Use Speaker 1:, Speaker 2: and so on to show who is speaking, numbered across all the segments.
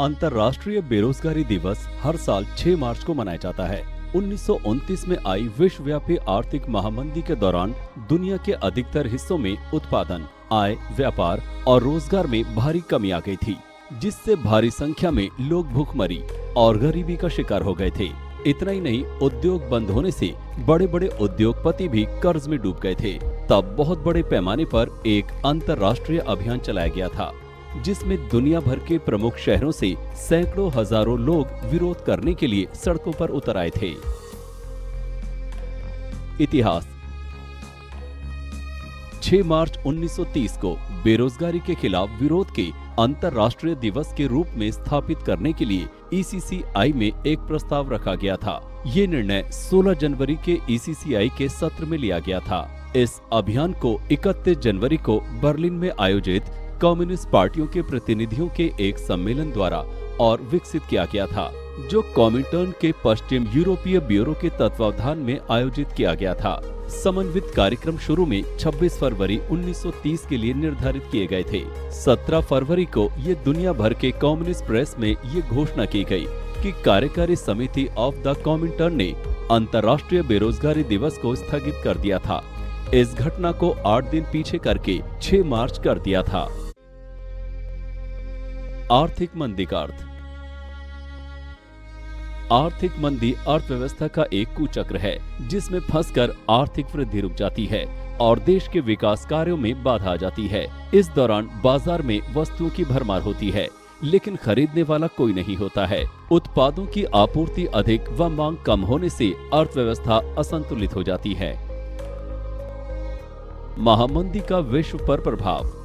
Speaker 1: अंतर्राष्ट्रीय बेरोजगारी दिवस हर साल 6 मार्च को मनाया जाता है। 1929 में आई विश्वव्यापी आर्थिक महामंदी के दौरान दुनिया के अधिकतर हिस्सों में उत्पादन, आय, व्यापार और रोजगार में भारी कमी आ गई थी, जिससे भारी संख्या में लोग भूखमरी और गरीबी का शिकार हो गए थे। इतना ही नहीं, उद्योग बंद होने से बड़े बड़े उद्योगपति भी कर्ज में डूब गए थे। तब बहुत बड़े पैमाने पर एक अंतर्राष्ट्रीय अभियान चलाया गया था, जिसमें दुनिया भर के प्रमुख शहरों से सैकड़ों हजारों लोग विरोध करने के लिए सड़कों पर उतर आए थे। इतिहास 6 मार्च 1930 को बेरोजगारी के खिलाफ विरोध के अंतर्राष्ट्रीय दिवस के रूप में स्थापित करने के लिए ECCI में एक प्रस्ताव रखा गया था। ये निर्णय 16 जनवरी के ECCI के सत्र में लिया गया था। इस अभियान को 31 जनवरी को बर्लिन में आयोजित कम्युनिस्ट पार्टियों के प्रतिनिधियों के एक सम्मेलन द्वारा और विकसित किया गया था, जो कॉमिंटर्न के पश्चिम यूरोपीय ब्यूरो के तत्वावधान में आयोजित किया गया था। समन्वित कार्यक्रम शुरू में 26 फरवरी 1930 के लिए निर्धारित किए गए थे। 17 फरवरी को ये दुनिया भर के कम्युनिस्ट प्रेस में ये घोषणा की गई कि कार्यकारी समिति ऑफ द कॉमिंटर्न ने अंतर्राष्ट्रीय बेरोजगारी दिवस को स्थगित कर दिया था। इस घटना को 8 दिन पीछे करके 6 मार्च कर दिया था। आर्थिक मंदी का अर्थ। आर्थिक मंदी अर्थव्यवस्था का एक कुचक्र है, जिसमें फंसकर आर्थिक वृद्धि रुक जाती है और देश के विकास कार्यों में बाधा आ जाती है। इस दौरान बाजार में वस्तुओं की भरमार होती है, लेकिन खरीदने वाला कोई नहीं होता है। उत्पादों की आपूर्ति अधिक व मांग कम होने से अर्थव्यवस्था असंतुलित हो जाती है। महामंदी का विश्व पर प्रभाव।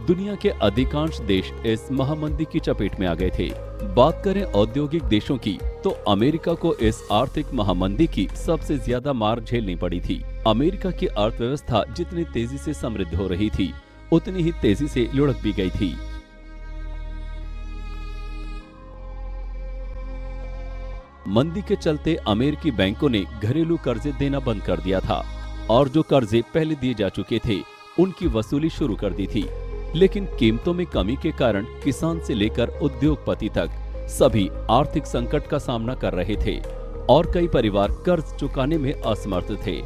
Speaker 1: दुनिया के अधिकांश देश इस महामंदी की चपेट में आ गए थे। बात करें औद्योगिक देशों की, तो अमेरिका को इस आर्थिक महामंदी की सबसे ज्यादा मार झेलनी पड़ी थी। अमेरिका की अर्थव्यवस्था जितनी तेजी से समृद्ध हो रही थी, उतनी ही तेजी से लुढ़क भी गई थी। मंदी के चलते अमेरिकी बैंकों ने घरेलू कर्जे देना बंद कर दिया था और जो कर्जे पहले दिए जा चुके थे, उनकी वसूली शुरू कर दी थी। लेकिन कीमतों में कमी के कारण किसान से लेकर उद्योगपति तक सभी आर्थिक संकट का सामना कर रहे थे और कई परिवार कर्ज चुकाने में असमर्थ थे।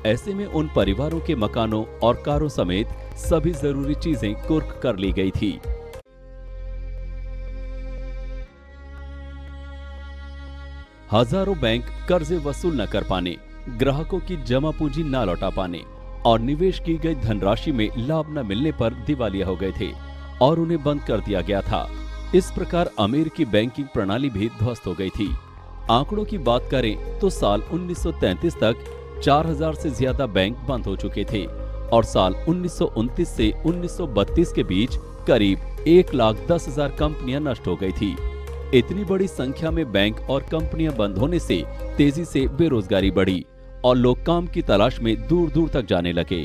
Speaker 1: ऐसे में उन परिवारों के मकानों और कारों समेत सभी जरूरी चीजें कुर्क कर ली गई थी। हजारों बैंक कर्जे वसूल न कर पाने, ग्राहकों की जमा पूंजी न लौटा पाने और निवेश की गई धनराशि में लाभ न मिलने पर दिवालिया हो गए थे और उन्हें बंद कर दिया गया था। इस प्रकार अमेरिकी बैंकिंग प्रणाली भी ध्वस्त हो गई थी। आंकड़ों की बात करें तो साल 1933 तक 4000 से ज्यादा बैंक बंद हो चुके थे और साल 1929 से 1932 के बीच करीब 1,10,000 कंपनियां नष्ट हो गई थी। इतनी बड़ी संख्या में बैंक और कंपनियां बंद होने से तेजी से बेरोजगारी बढ़ी और लोग काम की तलाश में दूर दूर तक जाने लगे।